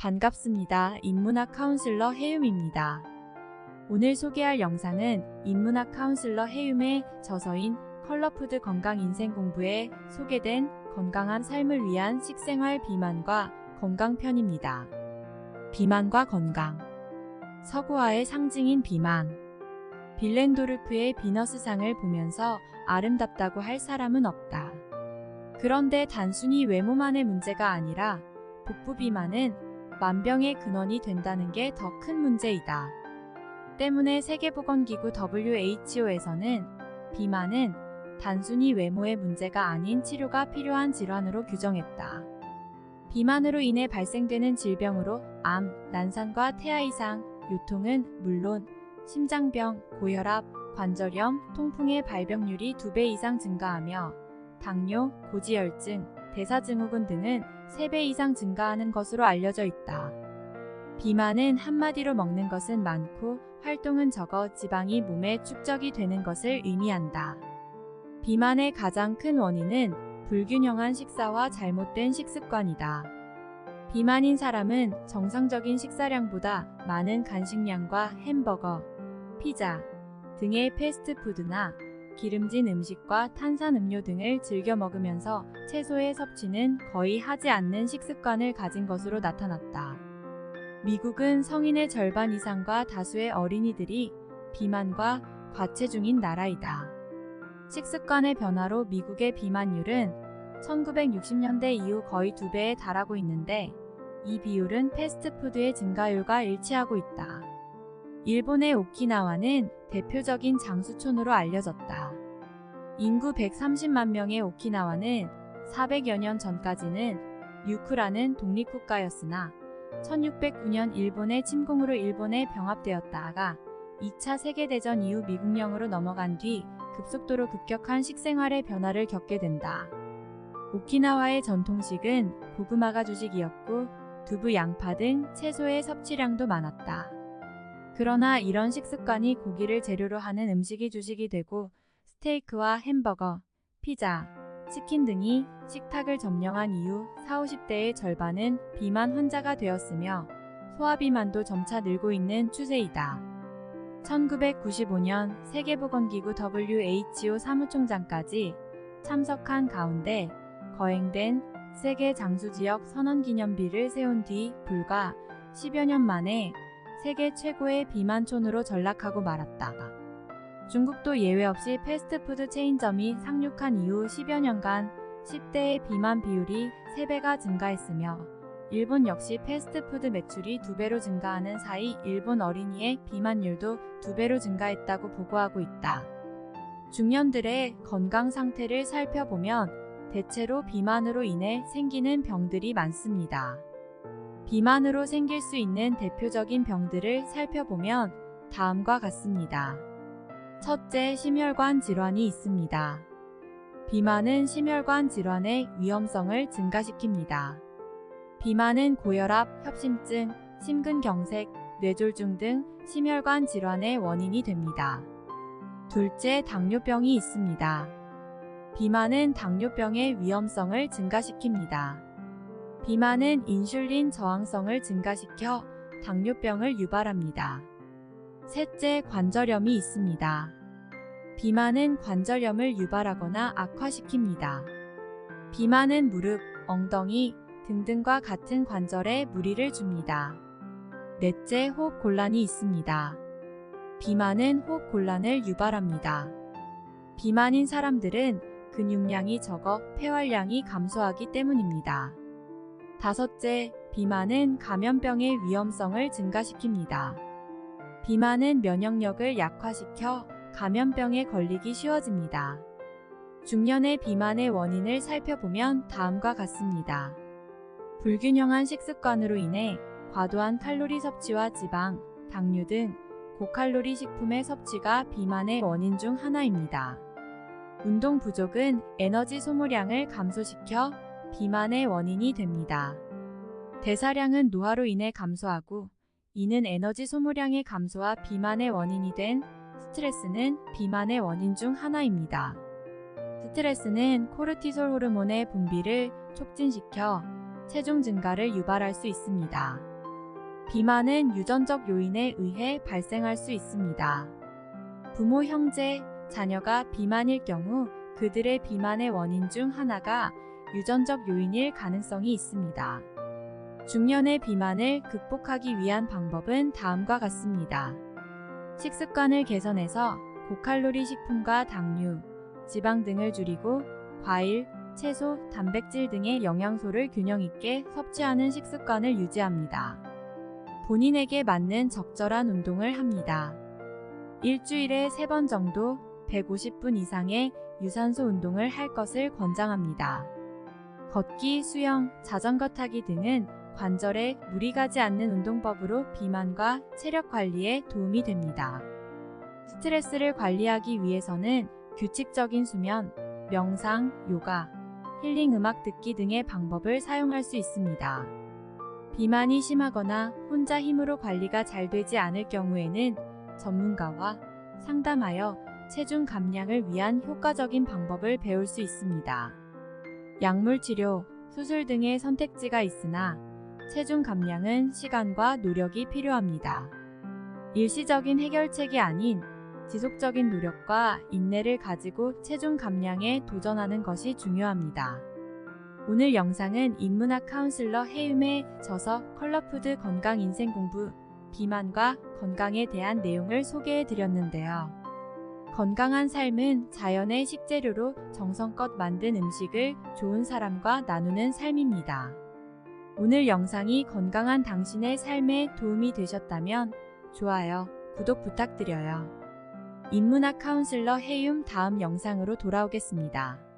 반갑습니다. 인문학 카운슬러 해윤입니다. 오늘 소개할 영상은 인문학 카운슬러 해윤의 저서인 컬러푸드 건강 인생 공부에 소개된 건강한 삶을 위한 식생활 비만과 건강 편입니다. 비만과 건강. 서구화의 상징인 비만. 빌렌도르프의 비너스상을 보면서 아름답다고 할 사람은 없다. 그런데 단순히 외모만의 문제가 아니라 복부 비만은 만병의 근원이 된다는 게 더 큰 문제이다. 때문에 세계보건기구 WHO에서는 비만은 단순히 외모의 문제가 아닌 치료가 필요한 질환으로 규정했다. 비만으로 인해 발생되는 질병으로 암, 난상과 태아 이상, 요통은 물론 심장병, 고혈압, 관절염, 통풍의 발병률이 2배 이상 증가하며 당뇨, 고지혈증, 대사증후군 등은 3배 이상 증가하는 것으로 알려져 있다. 비만은 한마디로 먹는 것은 많고 활동은 적어 지방이 몸에 축적이 되는 것을 의미한다. 비만의 가장 큰 원인은 불균형한 식사와 잘못된 식습관이다. 비만인 사람은 정상적인 식사량보다 많은 간식량과 햄버거, 피자 등의 패스트푸드나 기름진 음식과 탄산음료 등을 즐겨 먹으면서 채소의 섭취는 거의 하지 않는 식습관을 가진 것으로 나타났다. 미국은 성인의 절반 이상과 다수의 어린이들이 비만과 과체중인 나라이다. 식습관의 변화로 미국의 비만율은 1960년대 이후 거의 2배에 달하고 있는데 이 비율은 패스트푸드의 증가율과 일치하고 있다. 일본의 오키나와는 대표적인 장수촌으로 알려졌다. 인구 130만 명의 오키나와는 400여 년 전까지는 ryukyu라는 독립국가였으나 1609년 일본의 침공으로 일본에 병합되었다가 2차 세계대전 이후 미국령으로 넘어간 뒤 급속도로 급격한 식생활의 변화를 겪게 된다. 오키나와의 전통식은 고구마가 주식이었고 두부, 양파 등 채소의 섭취량도 많았다. 그러나 이런 식습관이 고기를 재료로 하는 음식이 주식이 되고 스테이크와 햄버거, 피자, 치킨 등이 식탁을 점령한 이후 40, 50대의 절반은 비만 환자가 되었으며 소아비만도 점차 늘고 있는 추세이다. 1995년 세계보건기구 WHO 사무총장까지 참석한 가운데 거행된 세계 장수지역 선언기념비를 세운 뒤 불과 10여 년 만에 세계 최고의 비만촌으로 전락하고 말았다. 중국도 예외 없이 패스트푸드 체인점이 상륙한 이후 10여 년간 10대의 비만 비율이 3배가 증가했으며 일본 역시 패스트푸드 매출이 2배로 증가하는 사이 일본 어린이의 비만율도 2배로 증가했다고 보고하고 있다. 중년들의 건강 상태를 살펴보면 대체로 비만으로 인해 생기는 병들이 많습니다. 비만으로 생길 수 있는 대표적인 병들을 살펴보면 다음과 같습니다. 첫째, 심혈관 질환이 있습니다. 비만은 심혈관 질환의 위험성을 증가시킵니다. 비만은 고혈압, 협심증, 심근경색, 뇌졸중 등 심혈관 질환의 원인이 됩니다. 둘째, 당뇨병이 있습니다. 비만은 당뇨병의 위험성을 증가시킵니다. 비만은 인슐린 저항성을 증가시켜 당뇨병을 유발합니다. 셋째, 관절염이 있습니다. 비만은 관절염을 유발하거나 악화시킵니다. 비만은 무릎, 엉덩이 등등과 같은 관절에 무리를 줍니다. 넷째, 호흡곤란이 있습니다. 비만은 호흡곤란을 유발합니다. 비만인 사람들은 근육량이 적어 폐활량이 감소하기 때문입니다. 다섯째, 비만은 감염병의 위험성을 증가시킵니다. 비만은 면역력을 약화시켜 감염병에 걸리기 쉬워집니다. 중년의 비만의 원인을 살펴보면 다음과 같습니다. 불균형한 식습관으로 인해 과도한 칼로리 섭취와 지방, 당류 등 고칼로리 식품의 섭취가 비만의 원인 중 하나입니다. 운동 부족은 에너지 소모량을 감소시켜 비만의 원인이 됩니다. 대사량은 노화로 인해 감소하고 이는 에너지 소모량의 감소와 비만의 원인이 된 스트레스는 비만의 원인 중 하나입니다. 스트레스는 코르티솔 호르몬의 분비를 촉진시켜 체중 증가를 유발할 수 있습니다. 비만은 유전적 요인에 의해 발생할 수 있습니다. 부모, 형제, 자녀가 비만일 경우 그들의 비만의 원인 중 하나가 유전적 요인일 가능성이 있습니다. 중년의 비만을 극복하기 위한 방법은 다음과 같습니다. 식습관을 개선해서 고칼로리 식품과 당류, 지방 등을 줄이고 과일, 채소, 단백질 등의 영양소를 균형 있게 섭취하는 식습관을 유지합니다. 본인에게 맞는 적절한 운동을 합니다. 일주일에 3번 정도 150분 이상의 유산소 운동을 할 것을 권장합니다. 걷기, 수영, 자전거 타기 등은 관절에 무리 가지 않는 운동법으로 비만과 체력 관리에 도움이 됩니다. 스트레스를 관리하기 위해서는 규칙적인 수면, 명상, 요가, 힐링 음악 듣기 등의 방법을 사용할 수 있습니다. 비만이 심하거나 혼자 힘으로 관리가 잘 되지 않을 경우에는 전문가와 상담하여 체중 감량을 위한 효과적인 방법을 배울 수 있습니다. 약물 치료, 수술 등의 선택지가 있으나 체중 감량은 시간과 노력이 필요합니다. 일시적인 해결책이 아닌 지속적인 노력과 인내를 가지고 체중 감량에 도전하는 것이 중요합니다. 오늘 영상은 인문학 카운슬러 해움의 저서 컬러푸드 건강 인생 공부, 비만과 건강에 대한 내용을 소개해 드렸는데요. 건강한 삶은 자연의 식재료로 정성껏 만든 음식을 좋은 사람과 나누는 삶입니다. 오늘 영상이 건강한 당신의 삶에 도움이 되셨다면 좋아요, 구독 부탁드려요. 인문학 카운슬러 해움 다음 영상으로 돌아오겠습니다.